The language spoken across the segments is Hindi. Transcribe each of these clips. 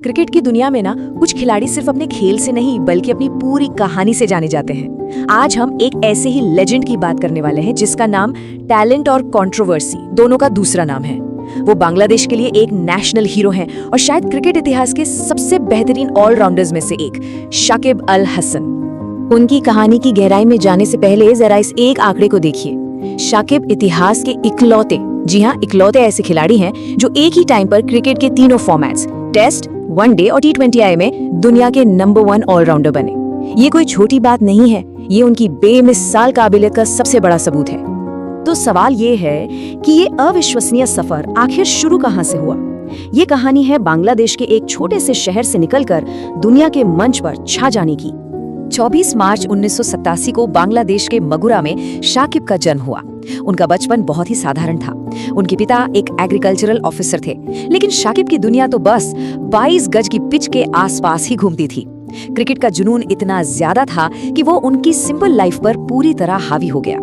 क्रिकेट की दुनिया में ना कुछ खिलाड़ी सिर्फ अपने खेल से नहीं बल्कि अपनी पूरी कहानी से जाने जाते हैं। आज हम एक ऐसे ही लेजेंड की बात करने वाले हैं जिसका नाम टैलेंट और कंट्रोवर्सी दोनों का दूसरा नाम है। वो बांग्लादेश के लिए एक नेशनल हीरो हैं और शायद क्रिकेट इतिहास के सबसे बेहतरीन ऑलराउंडर्स में से एक, शाकिब अल हसन। उनकी कहानी की गहराई में जाने से पहले जरा इस एक आंकड़े को देखिए। शाकिब इतिहास के इकलौते, जी हाँ इकलौते ऐसे खिलाड़ी हैं जो एक ही टाइम पर क्रिकेट के तीनों फॉर्मेट्स, टेस्ट, वनडे और T20I में दुनिया के नंबर 1 ऑलराउंडर बने। ये कोई छोटी बात नहीं है, ये उनकी बेमिसाल काबिलियत का सबसे बड़ा सबूत है। तो सवाल ये है कि ये अविश्वसनीय सफर आखिर शुरू कहाँ से हुआ। ये कहानी है बांग्लादेश के एक छोटे से शहर से निकलकर दुनिया के मंच पर छा जाने की। 24 मार्च 1987 को बांग्लादेश के मगुरा में शाकिब का जन्म हुआ। उनका बचपन बहुत ही साधारण था। उनके पिता एक एग्रीकल्चरल ऑफिसर थे, लेकिन शाकिब की दुनिया तो बस 22 गज की पिच के आसपास ही घूमती थी। क्रिकेट का जुनून इतना ज्यादा था कि वो उनकी सिंपल लाइफ पर पूरी तरह हावी हो गया।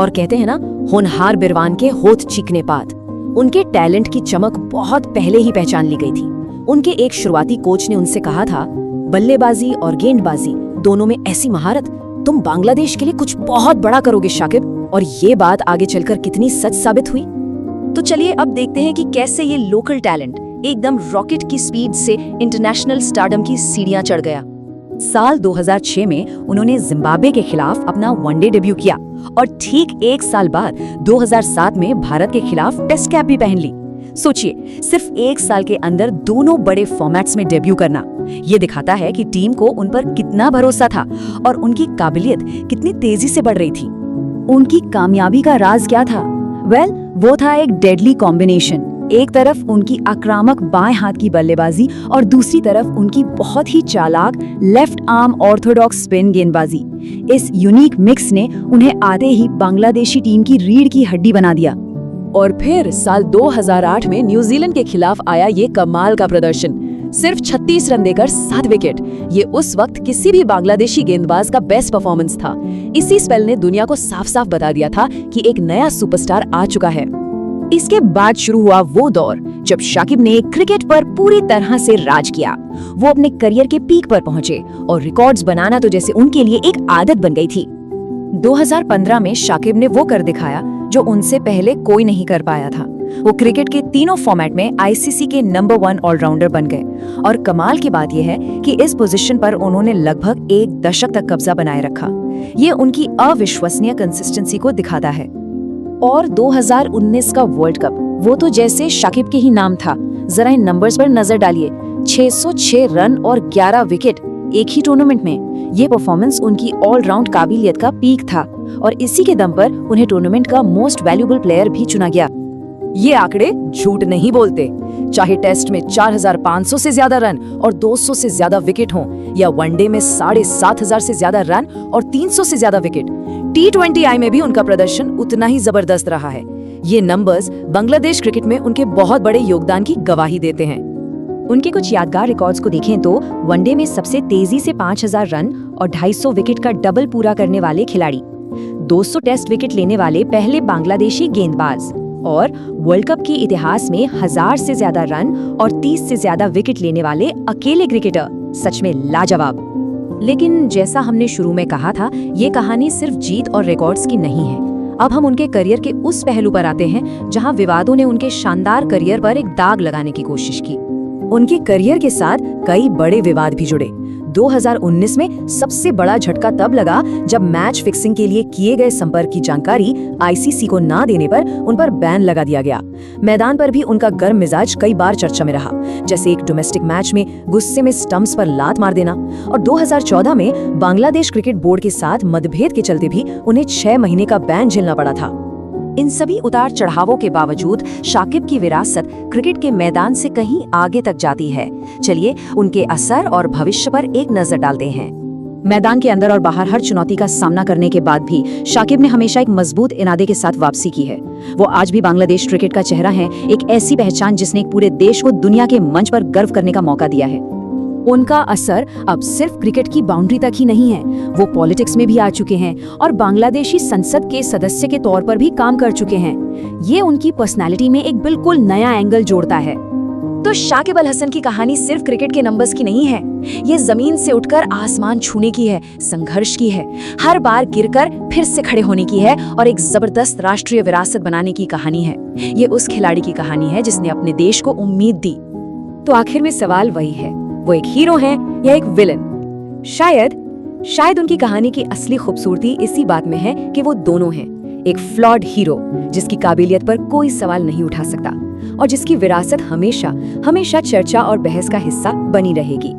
और कहते हैं ना, होनहार बिरवान के होठ चीखने पात। उनके टैलेंट की चमक बहुत पहले ही पहचान ली गई थी। उनके एक शुरुआती कोच ने उनसे कहा था, बल्लेबाजी और गेंदबाजी दोनों में ऐसी महारत, तुम बांग्लादेश के लिए कुछ बहुत बड़ा करोगे शाकिब। और ये बात आगे चलकर कितनी सच साबित हुई। तो चलिए अब देखते हैं कि कैसे ये लोकल टैलेंट एकदम रॉकेट की स्पीड से इंटरनेशनल स्टारडम की सीढ़ियां चढ़ गया। साल 2006 में उन्होंने जिम्बाब्वे के खिलाफ अपना वनडे डेब्यू किया और ठीक एक साल बाद 2007 में भारत के खिलाफ टेस्ट कैप भी पहन ली। सोचिए, सिर्फ एक साल के अंदर दोनों बड़े फॉर्मेट्स में डेब्यू करना, ये दिखाता है कि टीम को उन पर कितना भरोसा था और उनकी काबिलियत कितनी तेजी से बढ़ रही थी। उनकी कामयाबी का राज क्या था? वो था एक डेडली कॉम्बिनेशन। एक तरफ उनकी आक्रामक बाएं हाथ की बल्लेबाजी और दूसरी तरफ उनकी बहुत ही चालाक लेफ्ट आर्म ऑर्थोडॉक्स स्पिन गेंदबाजी। इस यूनिक मिक्स ने उन्हें आते ही बांग्लादेशी टीम की रीढ़ की हड्डी बना दिया। और फिर साल 2008 में न्यूजीलैंड के खिलाफ आया ये कमाल का प्रदर्शन। सिर्फ 36 रन देकर 7 विकेट। ये उस वक्त किसी भी बांग्लादेशी गेंदबाज का बेस्ट परफॉर्मेंस था। इसी स्पेल ने दुनिया को साफ साफ बता दिया था कि एक नया सुपरस्टार आ चुका है। इसके बाद शुरू हुआ वो दौर जब शाकिब ने क्रिकेट पर पूरी तरह से राज किया। वो अपने करियर के पीक पर पहुंचे और रिकॉर्ड्स बनाना तो जैसे उनके लिए एक आदत बन गई थी। 2015 में शाकिब ने वो कर दिखाया जो उनसे पहले कोई नहीं कर पाया था। वो क्रिकेट के तीनों फॉर्मेट में ICC के नंबर 1 ऑलराउंडर बन गए। और कमाल की बात यह है कि इस पोजीशन पर उन्होंने लगभग एक दशक तक कब्जा बनाए रखा। ये उनकी अविश्वसनीय कंसिस्टेंसी को दिखाता है। और 2019 का वर्ल्ड कप, वो तो जैसे शाकिब के ही नाम था। जरा इन नंबर्स पर नजर डालिए। 606 रन और 11 विकेट एक ही टूर्नामेंट में। ये परफॉर्मेंस उनकी ऑलराउंड काबिलियत का पीक था और इसी के दम पर उन्हें टूर्नामेंट का मोस्ट वैल्यूएबल प्लेयर भी चुना गया। ये आंकड़े झूठ नहीं बोलते। चाहे टेस्ट में 4500 से ज्यादा रन और 200 से ज्यादा विकेट हों, या वनडे में 7500 से ज्यादा रन और 300 से ज्यादा विकेट, T20I में भी उनका प्रदर्शन उतना ही जबरदस्त रहा है। ये नंबर्स बांग्लादेश क्रिकेट में उनके बहुत बड़े योगदान की गवाही देते हैं। उनके कुछ यादगार रिकॉर्ड्स को देखें तो वनडे में सबसे तेजी से 5000 रन और 250 विकेट का डबल पूरा करने वाले खिलाड़ी, 200 टेस्ट विकेट लेने वाले पहले बांग्लादेशी गेंदबाज, और वर्ल्ड कप के इतिहास में 1000 से ज्यादा रन और 30 से ज्यादा विकेट लेने वाले अकेले क्रिकेटर। सच में लाजवाब। लेकिन जैसा हमने शुरू में कहा था, ये कहानी सिर्फ जीत और रिकॉर्ड्स की नहीं है। अब हम उनके करियर के उस पहलू पर आते हैं जहां विवादों ने उनके शानदार करियर पर एक दाग लगाने की कोशिश की। उनके करियर के साथ कई बड़े विवाद भी जुड़े। 2019 में सबसे बड़ा झटका तब लगा जब मैच फिक्सिंग के लिए किए गए संपर्क की जानकारी ICC को ना देने पर उन पर बैन लगा दिया गया। मैदान पर भी उनका गर्म मिजाज कई बार चर्चा में रहा, जैसे एक डोमेस्टिक मैच में गुस्से में स्टंप्स पर लात मार देना। और 2014 में बांग्लादेश क्रिकेट बोर्ड के साथ मतभेद के चलते भी उन्हें 6 महीने का बैन झेलना पड़ा था। इन सभी उतार चढ़ावों के बावजूद शाकिब की विरासत क्रिकेट के मैदान से कहीं आगे तक जाती है। चलिए उनके असर और भविष्य पर एक नजर डालते हैं। मैदान के अंदर और बाहर हर चुनौती का सामना करने के बाद भी शाकिब ने हमेशा एक मजबूत इरादे के साथ वापसी की है। वो आज भी बांग्लादेश क्रिकेट का चेहरा है, एक ऐसी पहचान जिसने एक पूरे देश को दुनिया के मंच पर गर्व करने का मौका दिया है। उनका असर अब सिर्फ क्रिकेट की बाउंड्री तक ही नहीं है, वो पॉलिटिक्स में भी आ चुके हैं और बांग्लादेशी संसद के सदस्य के तौर पर भी काम कर चुके हैं। ये उनकी पर्सनैलिटी में एक बिल्कुल नया एंगल जोड़ता है। तो शाकिब अल हसन की कहानी सिर्फ क्रिकेट के नंबर्स की नहीं है, ये जमीन से उठकर आसमान छूने की है, संघर्ष की है, हर बार गिरकर फिर से खड़े होने की है और एक जबरदस्त राष्ट्रीय विरासत बनाने की कहानी है। ये उस खिलाड़ी की कहानी है जिसने अपने देश को उम्मीद दी। तो आखिर में सवाल वही है, वो एक हीरो है या एक विलन? शायद उनकी कहानी की असली खूबसूरती इसी बात में है कि वो दोनों हैं। एक फ्लॉड हीरो जिसकी काबिलियत पर कोई सवाल नहीं उठा सकता और जिसकी विरासत हमेशा हमेशा चर्चा और बहस का हिस्सा बनी रहेगी।